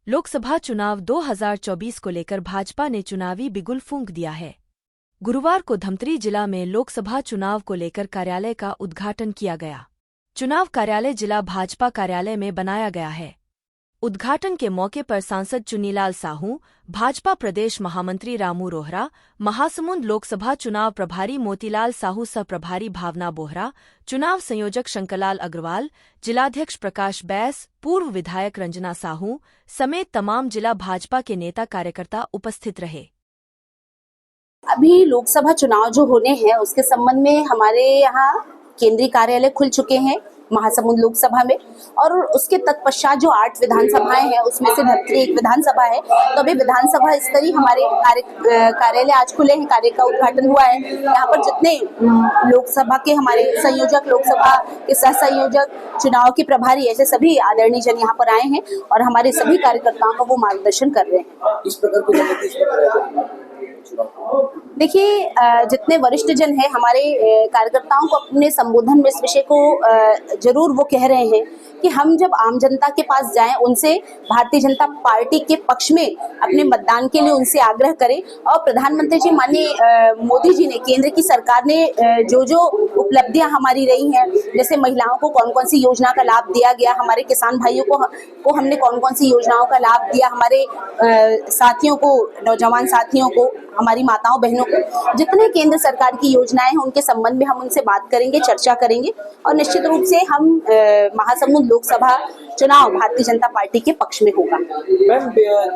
लोकसभा चुनाव 2024 को लेकर भाजपा ने चुनावी बिगुल फूंक दिया है। गुरुवार को धमतरी जिला में लोकसभा चुनाव को लेकर कार्यालय का उद्घाटन किया गया। चुनाव कार्यालय जिला भाजपा कार्यालय में बनाया गया है। उद्घाटन के मौके पर सांसद चुन्नीलाल साहू, भाजपा प्रदेश महामंत्री रामू रोहरा, महासमुंद लोकसभा चुनाव प्रभारी मोतीलाल साहू सह प्रभारी भावना बोहरा, चुनाव संयोजक शंकरलाल अग्रवाल, जिलाध्यक्ष प्रकाश बैस, पूर्व विधायक रंजना साहू समेत तमाम जिला भाजपा के नेता कार्यकर्ता उपस्थित रहे। अभी लोकसभा चुनाव जो होने हैं उसके संबंध में हमारे यहाँ केंद्रीय कार्यालय खुल चुके हैं महासमुंद लोकसभा में, और उसके तत्पश्चात जो 8 विधानसभाएं हैं उसमें से धमतरी एक विधानसभा है। तो अभी विधानसभा स्तरीय हमारे कार्यालय आज खुले हैं, कार्य का उद्घाटन हुआ है। यहाँ पर जितने लोकसभा के हमारे संयोजक, लोकसभा के सह संयोजक, चुनाव के प्रभारी, ऐसे सभी आदरणीय जन यहाँ पर आए हैं और हमारे सभी कार्यकर्ताओं का वो मार्गदर्शन कर रहे हैं। इस प्रकार देखिए, जितने वरिष्ठ जन हैं हमारे कार्यकर्ताओं को अपने संबोधन में इस विषय को जरूर वो कह रहे हैं कि हम जब आम जनता के पास जाएं, उनसे भारतीय जनता पार्टी के पक्ष में अपने मतदान के लिए उनसे आग्रह करें। और प्रधानमंत्री जी माननीय मोदी जी ने, केंद्र की सरकार ने जो जो उपलब्धियां हमारी रही हैं, जैसे महिलाओं को कौन कौन सी योजना का लाभ दिया गया, हमारे किसान भाइयों को हमने कौन कौन सी योजनाओं का लाभ दिया, हमारे साथियों को, नौजवान साथियों को, हमारी माताओं बहनों को, जितने केंद्र सरकार की योजनाएं हैं उनके संबंध में हम उनसे बात करेंगे, चर्चा करेंगे और निश्चित रूप से हम महासमुंद लोकसभा चुनाव भारतीय जनता पार्टी के पक्ष में होगा। मैम,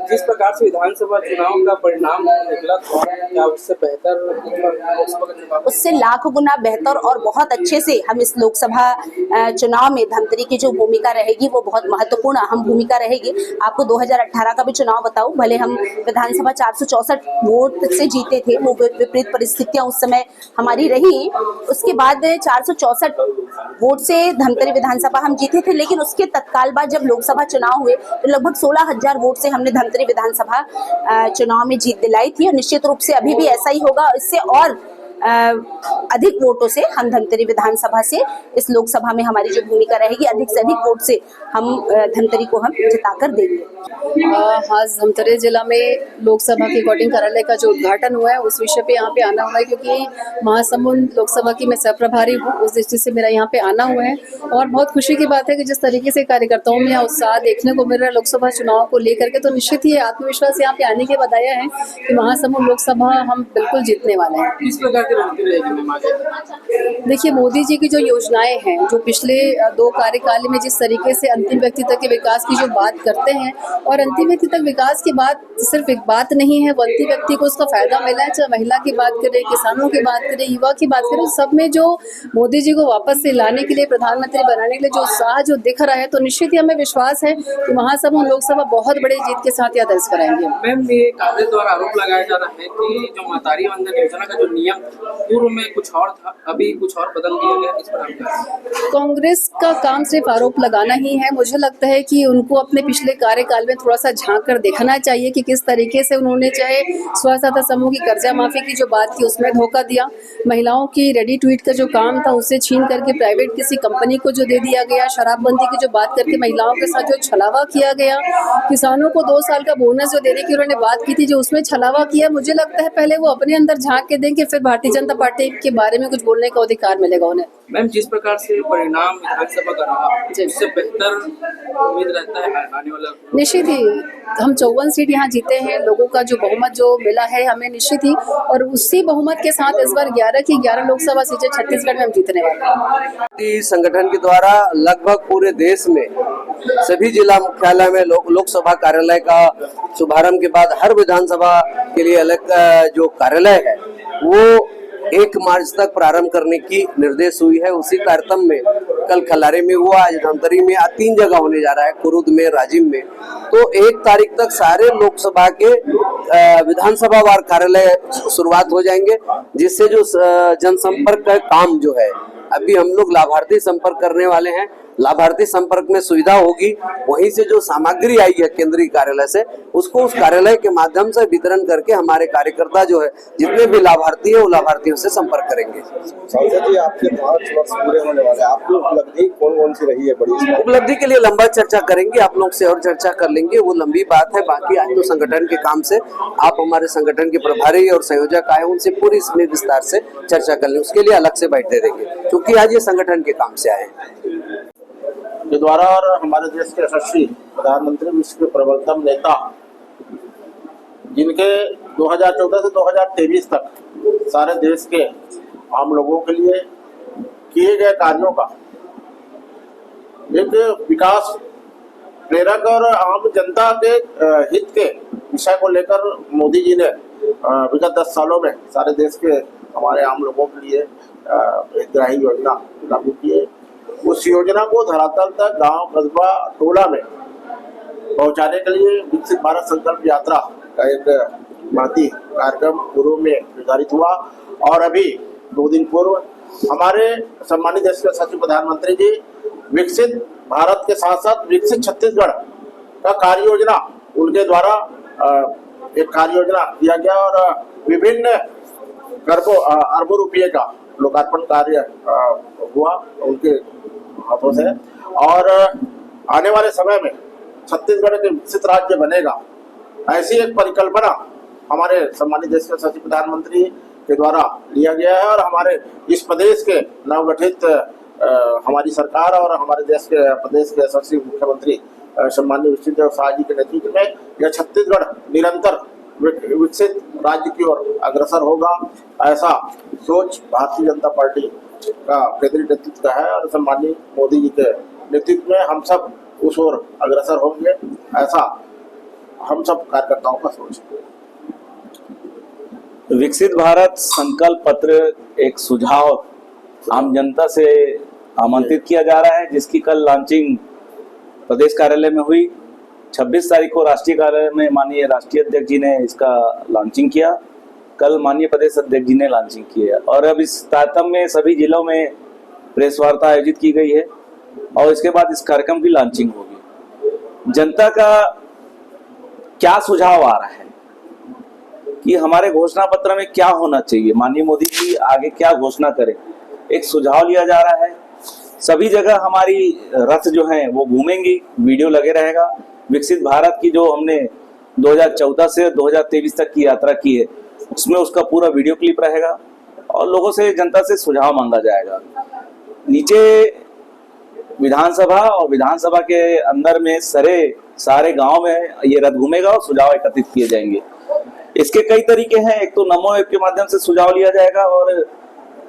जिस प्रकार से विधानसभा चुनाव का परिणाम निकला था, क्या उससे बेहतर, उससे लाख गुना बेहतर और बहुत अच्छे से हम इस लोकसभा चुनाव में धमतरी की जो भूमिका रहेगी वो बहुत महत्वपूर्ण अहम भूमिका रहेगी। आपको 2018 का भी चुनाव बताऊं, भले हम विधानसभा 464 वोट से जीते थे, वो विपरीत परिस्थितियां उस समय हमारी रही, उसके बाद 464 वोट से धमतरी विधानसभा हम जीते थे, लेकिन उसके तत्काल बाद जब लोकसभा चुनाव हुए तो लगभग 16,000 वोट से हमने धमतरी विधानसभा चुनाव में जीत दिलाई थी। और निश्चित रूप से अभी भी ऐसा ही होगा, इससे और अधिक वोटों से हम धमतरी विधानसभा से इस लोकसभा में हमारी जो भूमिका रहेगी, अधिक से अधिक वोट से हम धमतरी को हम जिताकर देंगे। हाँ, धमतरी जिला में लोकसभा के वोटिंग कार्यालय का जो उद्घाटन हुआ है उस विषय पे यहाँ पे आना हुआ है, क्योंकि महासमुंद लोकसभा की मैं सह प्रभारी हूँ, उस दृष्टि से मेरा यहाँ पे आना हुआ है। और बहुत खुशी की बात है कि जिस तरीके से कार्यकर्ताओं में उत्साह देखने को मिल रहा है लोकसभा चुनाव को लेकर के, तो निश्चित ही आत्मविश्वास यहाँ पे आने के बताया है कि महासमुंद लोकसभा हम बिल्कुल जीतने वाले हैं। इस प्रकार देखिए, मोदी जी की जो योजनाएं हैं, जो पिछले 2 कार्यकाल में जिस तरीके से अंतिम व्यक्ति तक के विकास की जो बात करते हैं, और अंतिम व्यक्ति तक विकास की बात सिर्फ एक बात नहीं है, वो अंतिम व्यक्ति को उसका फायदा मिला है। चाहे महिला की बात करें, किसानों की बात करें, युवा की बात करें, सब में जो मोदी जी को वापस से लाने के लिए, प्रधानमंत्री बनाने के लिए जो उत्साह जो दिख रहा है, तो निश्चित ही हमें विश्वास है कि महासमुंद लोकसभा बहुत बड़ी जीत के साथ यह दर्ज कराएंगे। मैम, ये कांग्रेस द्वारा आरोप लगाया जा रहा है कि जो महतारी वंदन योजना का जो नियम पूर्व में कुछ और था, अभी कुछ और बदल दिया गया, इस पर कांग्रेस का काम सिर्फ आरोप लगाना ही है। मुझे लगता है कि उनको अपने पिछले कार्यकाल में थोड़ा सा झांक कर देखना चाहिए कि किस तरीके से उन्होंने, चाहे स्व सहायता समूह की कर्जा माफी की जो बात की उसमें धोखा दिया, महिलाओं की रेडी टू ईट का जो काम था उससे छीन करके प्राइवेट किसी कंपनी को जो दे दिया गया, शराबबंदी की जो बात करके महिलाओं के साथ जो छलावा किया गया, किसानों को 2 साल का बोनस जो देने की उन्होंने बात की थी, जो उसमें छलावा किया, मुझे लगता है पहले वो अपने अंदर झांक के देंगे, फिर भारतीय जनता पार्टी के बारे में कुछ बोलने का अधिकार मिलेगा उन्हें। मैम, जिस प्रकार से परिणाम विधानसभा का रहा, उससे बेहतर उम्मीद रहता है आने वाला। निश्चित ही हम 54 सीट यहाँ जीते हैं, लोगों का जो बहुमत जो मिला है हमें, निश्चित ही, और उसी बहुमत के साथ इस बार 11 की 11 लोकसभा सीटें छत्तीसगढ़ में हम जीतने वाले हैं। संगठन के द्वारा लगभग पूरे देश में सभी जिला मुख्यालय में लोकसभा कार्यालय का शुभारंभ के बाद हर विधानसभा के लिए अलग जो कार्यालय है वो 1 मार्च तक प्रारंभ करने की निर्देश हुई है। उसी कार्यक्रम में कल खलारे में हुआ, आज धमतरी में, 3 जगह होने जा रहा है, कुरुद में, राजिम में। तो 1 तारीख तक सारे लोकसभा के विधानसभा वार कार्यालय शुरुआत हो जाएंगे, जिससे जो जनसंपर्क का काम जो है, अभी हम लोग लाभार्थी संपर्क करने वाले हैं। लाभार्थी संपर्क में सुविधा होगी। वहीं से जो सामग्री आई है केंद्रीय कार्यालय से, उसको उस कार्यालय के माध्यम से वितरण करके हमारे कार्यकर्ता जो है जितने भी लाभार्थी है वो लाभार्थियों से संपर्क करेंगे। सांसद जी, आपके 5 वर्ष पूरे होने वाले, आपकी उपलब्धि कौन कौन सी रही है बड़ी? उपलब्धि के लिए लंबा चर्चा करेंगे, आप लोग से और चर्चा कर लेंगे, वो लंबी बात है। बाकी आज तो संगठन के काम से आप हमारे संगठन के प्रभारी और संयोजक आए, उनसे पूरी इसमें विस्तार से चर्चा कर लें, उसके लिए अलग से बैठने देंगे, क्योंकि आज ये संगठन के काम से आए के द्वारा। और हमारे देश के यशस्वी प्रधानमंत्री, विश्व के प्रबलतम नेता, जिनके 2014 से 2023 तक सारे देश के आम लोगों के लिए किए गए कार्यों का एक विकास प्रेरक और आम जनता के हित के विषय को लेकर मोदी जी ने विगत 10 सालों में सारे देश के हमारे आम लोगों के लिए हितग्राही योजना लागू की है। उस योजना को धरातल तक, गांव, कस्बा, टोला में पहुंचाने के लिए विकसित भारत संकल्प यात्रा का एक महती कार्यक्रम पूर्व में निर्धारित हुआ। और अभी 2 दिन पूर्व हमारे सम्मानित देश के सचिव प्रधानमंत्री जी विकसित भारत के साथ साथ विकसित छत्तीसगढ़ का कार्य योजना, उनके द्वारा एक कार्य योजना किया गया और विभिन्न अरबों रुपये का लोकार्पण कार्य हुआ उनके हाथों से। और आने वाले समय में छत्तीसगढ़ के विकसित राज्य बनेगा, ऐसी एक परिकल्पना हमारे सम्मानित देश के सचिव प्रधानमंत्री के द्वारा लिया गया है। और हमारे इस प्रदेश के नवगठित हमारी सरकार और हमारे देश के प्रदेश के यशस्वी मुख्यमंत्री सम्माननीय विष्णुदेव साय जी के नेतृत्व में यह छत्तीसगढ़ निरंतर विकसित राज्य की ओर अग्रसर होगा, ऐसा सोच भारतीय जनता पार्टी का केंद्रीय नेतृत्व का है। और सम्माननीय मोदी जी के नेतृत्व में हम सब उस ओर अग्रसर होंगे, ऐसा हम सब कार्यकर्ताओं का सोच है। विकसित भारत संकल्प पत्र एक सुझाव आम जनता से आमंत्रित किया जा रहा है, जिसकी कल लॉन्चिंग प्रदेश कार्यालय में हुई। 26 तारीख को राष्ट्रीय कार्यालय में माननीय राष्ट्रीय अध्यक्ष जी ने इसका लॉन्चिंग किया, कल माननीय प्रदेश अध्यक्ष जी ने लॉन्चिंग किया और अब इस तारतम्य में सभी जिलों में प्रेस वार्ता आयोजित की गई है और इसके बाद इस कार्यक्रम की लॉन्चिंग होगी। जनता का क्या सुझाव आ रहा है कि हमारे घोषणा पत्र में क्या होना चाहिए, माननीय मोदी जी आगे क्या घोषणा करें, एक सुझाव लिया जा रहा है। सभी जगह हमारी रथ जो है वो घूमेंगी, वीडियो लगे रहेगा। विकसित भारत की जो हमने 2014 से 2023 तक की यात्रा की है उसमें उसका पूरा वीडियो क्लिप रहेगा और लोगों से, जनता से सुझाव मांगा जाएगा। नीचे विधानसभा और विधानसभा के अंदर में सारे गांव में ये रथ घूमेगा और सुझाव एकत्रित किए जाएंगे। इसके कई तरीके हैं, एक तो नमो ऐप के माध्यम से सुझाव लिया जाएगा और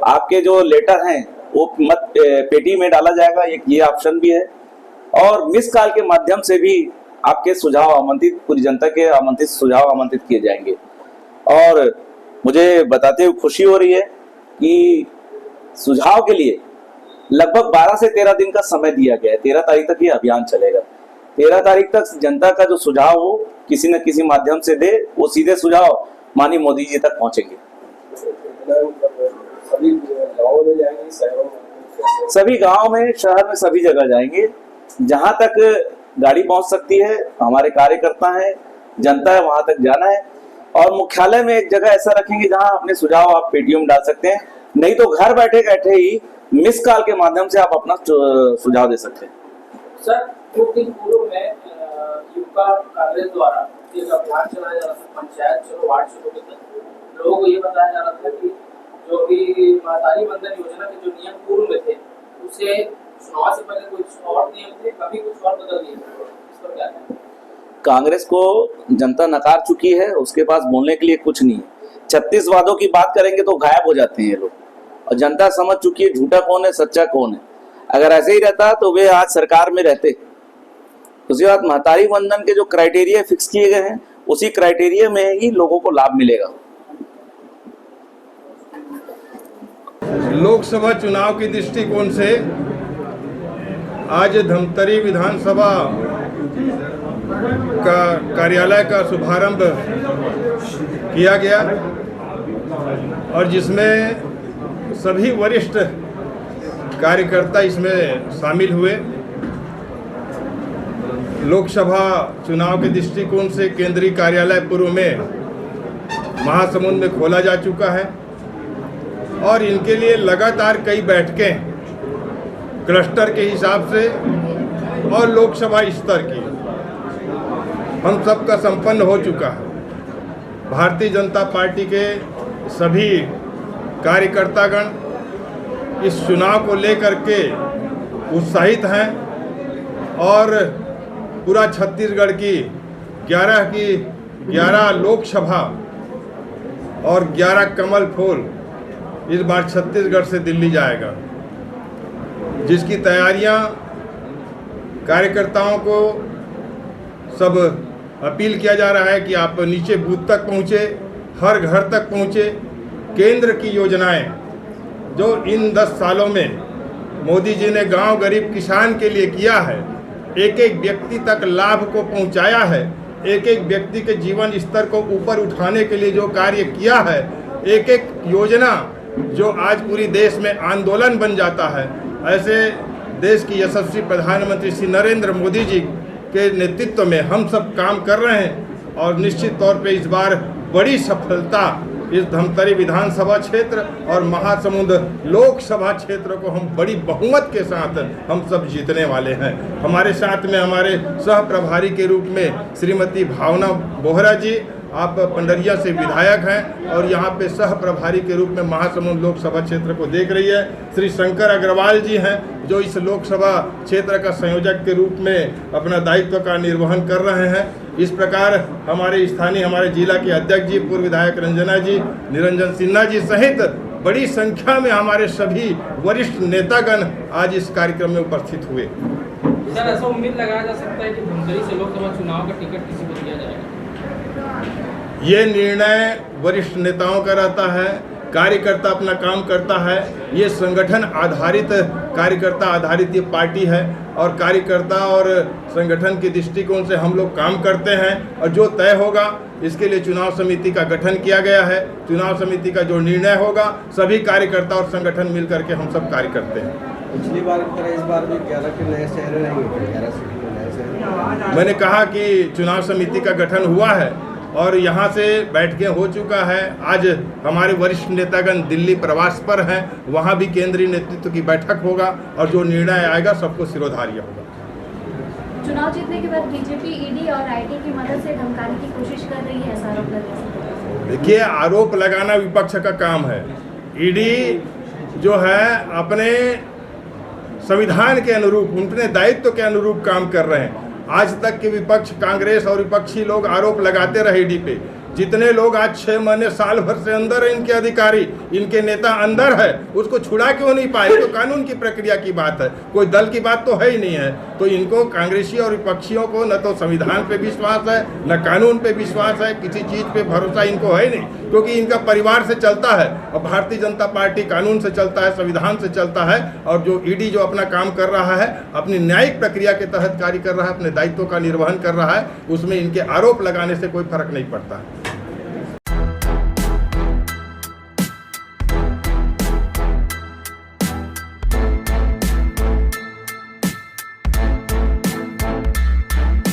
आपके जो लेटर हैं वो मत पेटी में डाला जाएगा, एक ये ऑप्शन भी है। और मिस कॉल के माध्यम से भी आपके सुझाव आमंत्रित, पूरी जनता के आमंत्रित सुझाव आमंत्रित किए जाएंगे। और मुझे बताते हुए खुशी हो रही है कि सुझाव के लिए लगभग 12 से 13 दिन का समय दिया गया है। 13 तारीख तक ये अभियान चलेगा। 13 तारीख तक जनता का जो सुझाव हो किसी न किसी माध्यम से दे, वो सीधे सुझाव माननीय मोदी जी तक पहुंचेंगे। सभी गांव में, शहर में, सभी जगह जाएंगे जहां तक गाड़ी पहुंच सकती है। हमारे कार्यकर्ता हैं, जनता है, वहां तक जाना है। और मुख्यालय में एक जगह ऐसा रखेंगे जहां अपने सुझाव आप पेटीएम डाल सकते हैं, नहीं तो घर बैठे बैठे ही मिस कॉल के माध्यम से आप अपना सुझाव दे सकते हैं। सर, कुछ दिन पूर्व में युवा कांग्रेस द्वारा एक अभियान चलाया जा रहा था, पंचायत चलो वार्ड चलो के तहत लोगों को ये बताया जा रहा था कि जो भी महतारी वंदन योजना के जो नियम पूर्व में थे उसे चुनाव से पहले कुछ और नियम थे, कभी कुछ और बदल दिए, इस पर क्या है? कांग्रेस को जनता नकार चुकी है, उसके पास बोलने के लिए कुछ नहीं है। 36 वादों की बात करेंगे तो गायब हो जाते हैं ये लोग और जनता समझ चुकी है झूठा कौन है, सच्चा कौन है। अगर ऐसे ही रहता तो वे आज सरकार में रहते। उसके बाद महतारी वंदन के जो क्राइटेरिया फिक्स किए गए हैं उसी क्राइटेरिया में ही लोगों को लाभ मिलेगा। लोकसभा चुनाव की दृष्टिकोण से आज धमतरी विधानसभा का कार्यालय का शुभारंभ किया गया और जिसमें सभी वरिष्ठ कार्यकर्ता इसमें शामिल हुए। लोकसभा चुनाव के दृष्टिकोण से केंद्रीय कार्यालय पूर्व में महासमुंद में खोला जा चुका है और इनके लिए लगातार कई बैठकें क्लस्टर के हिसाब से और लोकसभा स्तर की हम सबका संपन्न हो चुका है। भारतीय जनता पार्टी के सभी कार्यकर्तागण इस चुनाव को लेकर के उत्साहित हैं और पूरा छत्तीसगढ़ की 11 लोकसभा और 11 कमल फूल इस बार छत्तीसगढ़ से दिल्ली जाएगा, जिसकी तैयारियां कार्यकर्ताओं को सब अपील किया जा रहा है कि आप नीचे बूथ तक पहुँचे, हर घर तक पहुँचे। केंद्र की योजनाएं जो इन 10 सालों में मोदी जी ने गांव गरीब किसान के लिए किया है, एक एक व्यक्ति तक लाभ को पहुंचाया है, एक एक व्यक्ति के जीवन स्तर को ऊपर उठाने के लिए जो कार्य किया है, एक एक योजना जो आज पूरी देश में आंदोलन बन जाता है, ऐसे देश की यशस्वी प्रधानमंत्री श्री नरेंद्र मोदी जी के नेतृत्व में हम सब काम कर रहे हैं और निश्चित तौर पे इस बार बड़ी सफलता इस धमतरी विधानसभा क्षेत्र और महासमुंद लोकसभा क्षेत्र को हम बड़ी बहुमत के साथ हम सब जीतने वाले हैं। हमारे साथ में हमारे सह प्रभारी के रूप में श्रीमती भावना बोहरा जी, आप पंडरिया से विधायक हैं और यहाँ पे सह प्रभारी के रूप में महासमुंद लोकसभा क्षेत्र को देख रही है। श्री शंकर अग्रवाल जी हैं जो इस लोकसभा क्षेत्र का संयोजक के रूप में अपना दायित्व का निर्वहन कर रहे हैं। इस प्रकार हमारे स्थानीय हमारे जिला के अध्यक्ष जी, पूर्व विधायक रंजना जी, निरंजन सिन्हा जी सहित बड़ी संख्या में हमारे सभी वरिष्ठ नेतागण आज इस कार्यक्रम में उपस्थित हुए। सर, ऐसा उम्मीद लगाया जा सकता है कि धमतरी से लोकसभा चुनाव का टिकट किसी को दिया जाएगा? ये निर्णय वरिष्ठ नेताओं का रहता है, कार्यकर्ता अपना काम करता है। ये संगठन आधारित कार्यकर्ता आधारित ये पार्टी है और कार्यकर्ता और संगठन के दृष्टिकोण से हम लोग काम करते हैं और जो तय होगा इसके लिए चुनाव समिति का गठन किया गया है। चुनाव समिति का जो निर्णय होगा सभी कार्यकर्ता और संगठन मिल करके हम सब कार्य करते हैं। पिछली बार की तरह इस बार भी 11 के नए शहर रहेंगे, 11 सीट के नए शहर। मैंने कहा कि चुनाव समिति का गठन हुआ है और यहाँ से बैठकें हो चुका है। आज हमारे वरिष्ठ नेतागण दिल्ली प्रवास पर हैं, वहाँ भी केंद्रीय नेतृत्व की बैठक होगा और जो निर्णय आएगा सबको सिरोधार्य होगा। चुनाव जीतने के बाद बीजेपी ईडी और आईटी की मदद से धमकाने की कोशिश कर रही है, ऐसा आरोप लगा। देखिए, आरोप लगाना विपक्ष का काम है। ईडी जो है अपने संविधान के अनुरूप, अपने दायित्व के अनुरूप काम कर रहे हैं। आज तक के विपक्ष कांग्रेस और विपक्षी लोग आरोप लगाते रहे ईडी पे। जितने लोग आज 6 महीने साल भर से अंदर है, इनके अधिकारी, इनके नेता अंदर है, उसको छुड़ा क्यों नहीं पाए? तो कानून की प्रक्रिया की बात है, कोई दल की बात तो है ही नहीं है। तो इनको कांग्रेसी और विपक्षियों को न तो संविधान पे विश्वास है, न कानून पे विश्वास है, किसी चीज़ पे भरोसा इनको है नहीं, क्योंकि इनका परिवार से चलता है और भारतीय जनता पार्टी कानून से चलता है, संविधान से चलता है। और जो ईडी जो अपना काम कर रहा है, अपनी न्यायिक प्रक्रिया के तहत कार्य कर रहा है, अपने दायित्व का निर्वहन कर रहा है, उसमें इनके आरोप लगाने से कोई फर्क नहीं पड़ता है।